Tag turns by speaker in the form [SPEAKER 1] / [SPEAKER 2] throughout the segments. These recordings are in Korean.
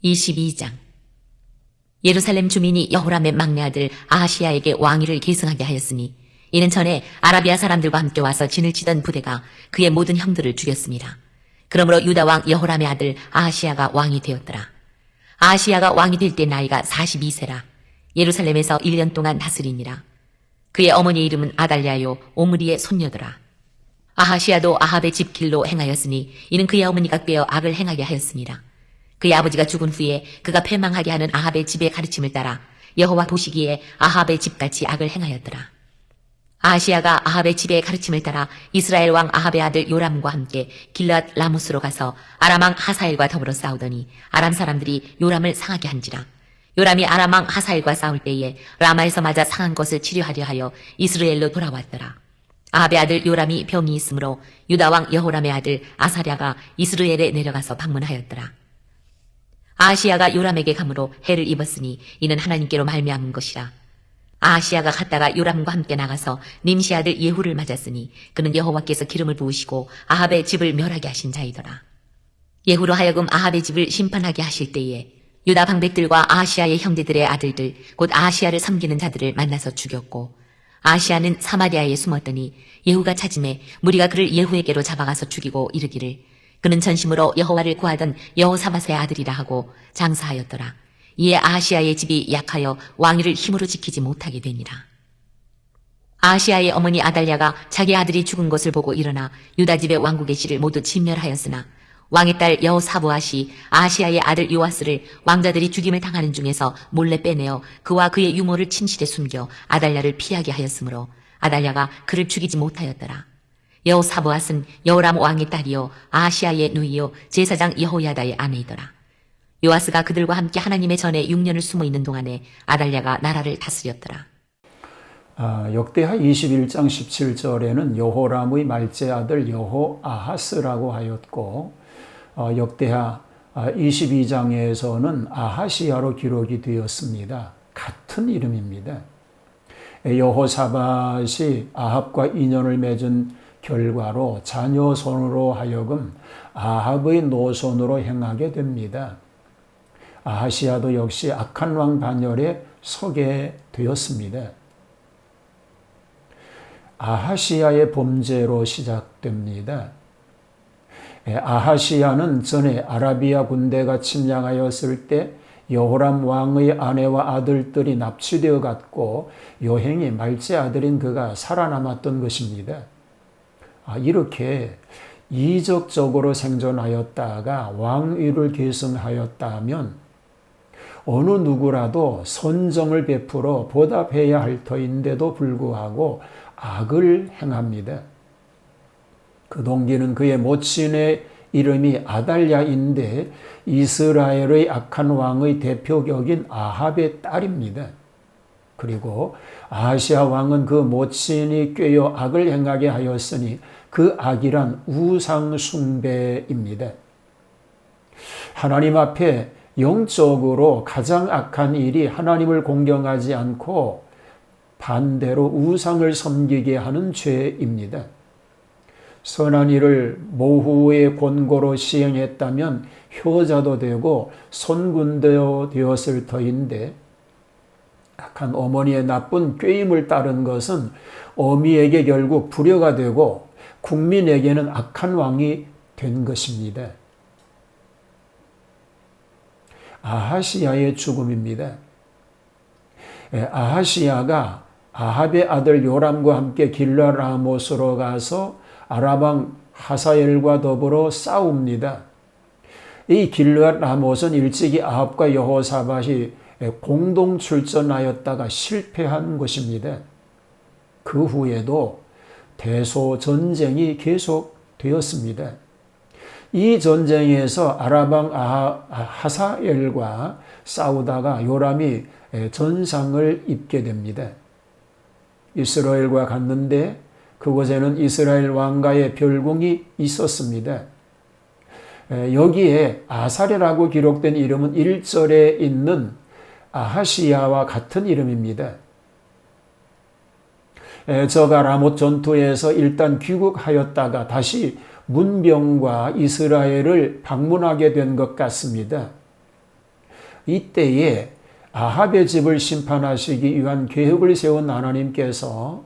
[SPEAKER 1] 22장. 예루살렘 주민이 여호람의 막내 아들 아하시야에게 왕위를 계승하게 하였으니 이는 전에 아라비아 사람들과 함께 와서 진을 치던 부대가 그의 모든 형들을 죽였습니다. 그러므로 유다 왕 여호람의 아들 아하시야가 왕이 되었더라. 아하시야가 왕이 될 때 나이가 42세라. 예루살렘에서 1년 동안 다스리니라. 그의 어머니의 이름은 아달랴요 오므리의 손녀더라. 아하시야도 아합의 집 길로 행하였으니 이는 그의 어머니가 꾀어 악을 행하게 하였습니다. 그의 아버지가 죽은 후에 그가 패망하게 하는 아합의 집의 가르침을 따라 여호와 보시기에 아합의 집같이 악을 행하였더라. 아하시야가 아합의 집의 가르침을 따라 이스라엘 왕 아합의 아들 요람과 함께 길앗 라모스로 가서 아람 왕 하사엘과 더불어 싸우더니 아람 사람들이 요람을 상하게 한지라. 요람이 아람 왕 하사엘과 싸울 때에 라마에서 맞아 상한 것을 치료하려 하여 이스라엘로 돌아왔더라. 아합의 아들 요람이 병이 있으므로 유다 왕 여호람의 아들 아사랴가 이스라엘에 내려가서 방문하였더라. 아하시야가 요람에게 감으로 해를 입었으니 이는 하나님께로 말미암은 것이라. 아하시야가 갔다가 요람과 함께 나가서 님시 아들 예후를 맞았으니 그는 여호와께서 기름을 부으시고 아합의 집을 멸하게 하신 자이더라. 예후로 하여금 아합의 집을 심판하게 하실 때에 유다 방백들과 아하시야의 형제들의 아들들 곧 아하시야를 섬기는 자들을 만나서 죽였고 아하시야는 사마리아에 숨었더니 예후가 찾음에 무리가 그를 예후에게로 잡아가서 죽이고 이르기를 그는 전심으로 여호와를 구하던 여호사밧의 아들이라 하고 장사하였더라. 이에 아하시야의 집이 약하여 왕위를 힘으로 지키지 못하게 되니라. 아하시야의 어머니 아달랴가 자기 아들이 죽은 것을 보고 일어나 유다 집의 왕국의 씨를 모두 진멸하였으나 왕의 딸 여호사브앗이 아하시야의 아들 요아스를 왕자들이 죽임을 당하는 중에서 몰래 빼내어 그와 그의 유모를 침실에 숨겨 아달랴를 피하게 하였으므로 아달랴가 그를 죽이지 못하였더라. 여호사브앗은 여호람 왕의 딸이요 아하시야의 누이요 제사장 여호야다의 아내이더라. 요아스가 그들과 함께 하나님의 전에 6년을 숨어 있는 동안에 아달랴가 나라를 다스렸더라.
[SPEAKER 2] 역대하 21장 17절에는 여호람의 말째 아들 여호아하스라고 하였고 역대하 22장에서는 아하시야로 기록이 되었습니다. 같은 이름입니다. 여호사밧이 아합과 인연을 맺은 결과로 자녀 손으로 하여금 아합의 노손으로 행하게 됩니다. 아하시야도 역시 악한 왕 반열에 서게 되었습니다. 아하시야의 범죄로 시작됩니다. 아하시야는 전에 아라비아 군대가 침략하였을 때 여호람 왕의 아내와 아들들이 납치되어 갔고 여행이 말째 아들인 그가 살아남았던 것입니다. 이렇게 이적적으로 생존하였다가 왕위를 계승하였다면 어느 누구라도 선정을 베풀어 보답해야 할 터인데도 불구하고 악을 행합니다. 그 동기는 그의 모친의 이름이 아달랴인데 이스라엘의 악한 왕의 대표격인 아합의 딸입니다. 그리고 아하시야 왕은 그 모친이 꾀어 악을 행하게 하였으니 그 악이란 우상 숭배입니다. 하나님 앞에 영적으로 가장 악한 일이 하나님을 공경하지 않고 반대로 우상을 섬기게 하는 죄입니다. 선한 일을 모후의 권고로 시행했다면 효자도 되고 선군도 되었을 터인데 악한 어머니의 나쁜 꾀임을 따른 것은 어미에게 결국 불효가 되고 국민에게는 악한 왕이 된 것입니다. 아하시야의 죽음입니다. 아하시야가 아합의 아들 요람과 함께 길앗 라모스로 가서 아람 왕 하사엘과 더불어 싸웁니다. 이 길앗 라못은 일찍이 아합과 여호사밧이 공동 출전하였다가 실패한 곳입니다. 그 후에도 대소 전쟁이 계속되었습니다. 이 전쟁에서 아람 왕 하사엘과 싸우다가 요람이 전상을 입게 됩니다. 이스라엘과 갔는데 그곳에는 이스라엘 왕가의 별궁이 있었습니다. 여기에 아사랴라고 기록된 이름은 1절에 있는 아하시야와 같은 이름입니다. 저가 라못 전투에서 일단 귀국하였다가 다시 문병과 이스라엘을 방문하게 된 것 같습니다. 이때에 아합의 집을 심판하시기 위한 계획을 세운 하나님께서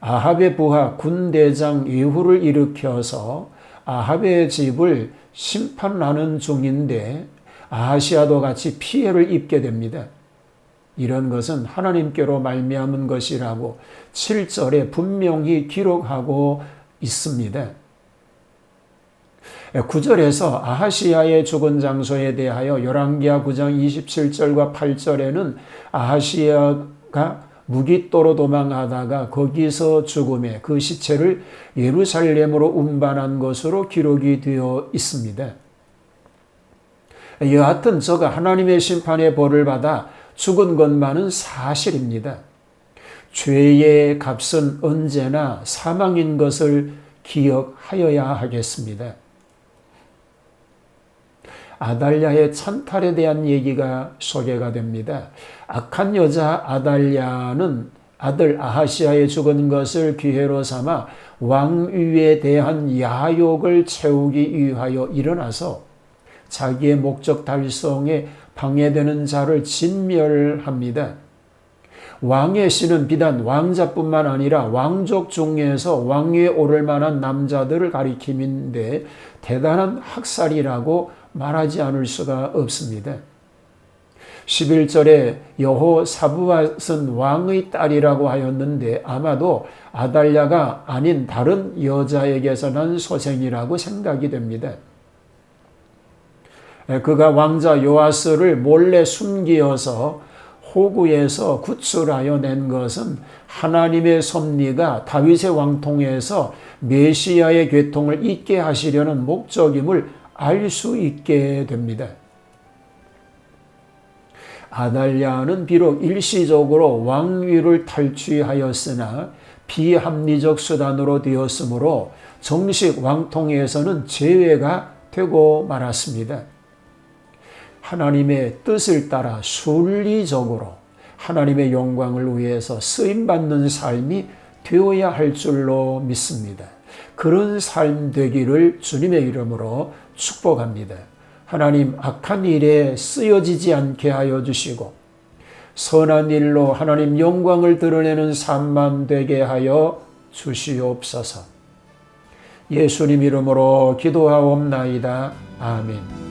[SPEAKER 2] 아합의 부하 군대장 예후를 일으켜서 아합의 집을 심판하는 중인데 아하시아도 같이 피해를 입게 됩니다. 이런 것은 하나님께로 말미암은 것이라고 7절에 분명히 기록하고 있습니다. 9절에서 아하시아의 죽은 장소에 대하여 열왕기하 9장 27절과 8절에는 아하시아가 무깃도로 도망하다가 거기서 죽음에 그 시체를 예루살렘으로 운반한 것으로 기록이 되어 있습니다. 여하튼 저가 하나님의 심판의 벌을 받아 죽은 것만은 사실입니다. 죄의 값은 언제나 사망인 것을 기억하여야 하겠습니다. 아달랴의 찬탈에 대한 얘기가 소개가 됩니다. 악한 여자 아달랴는 아들 아하시아의 죽은 것을 기회로 삼아 왕위에 대한 야욕을 채우기 위하여 일어나서 자기의 목적 달성에 방해되는 자를 진멸합니다. 왕의 씨는 비단 왕자뿐만 아니라 왕족 중에서 왕위에 오를 만한 남자들을 가리킴인데 대단한 학살이라고 말하지 않을 수가 없습니다. 11절에 여호사부앗은 왕의 딸이라고 하였는데 아마도 아달랴가 아닌 다른 여자에게서 난 소생이라고 생각이 됩니다. 그가 왕자 요아스를 몰래 숨기어서 호구에서 구출하여 낸 것은 하나님의 섭리가 다윗의 왕통에서 메시아의 계통을 잇게 하시려는 목적임을 알 수 있게 됩니다. 아달랴는 비록 일시적으로 왕위를 탈취하였으나 비합리적 수단으로 되었으므로 정식 왕통에서는 제외가 되고 말았습니다. 하나님의 뜻을 따라 순리적으로 하나님의 영광을 위해서 쓰임받는 삶이 되어야 할 줄로 믿습니다. 그런 삶 되기를 주님의 이름으로 축복합니다. 하나님 악한 일에 쓰여지지 않게 하여 주시고 선한 일로 하나님 영광을 드러내는 삶만 되게 하여 주시옵소서. 예수님 이름으로 기도하옵나이다. 아멘.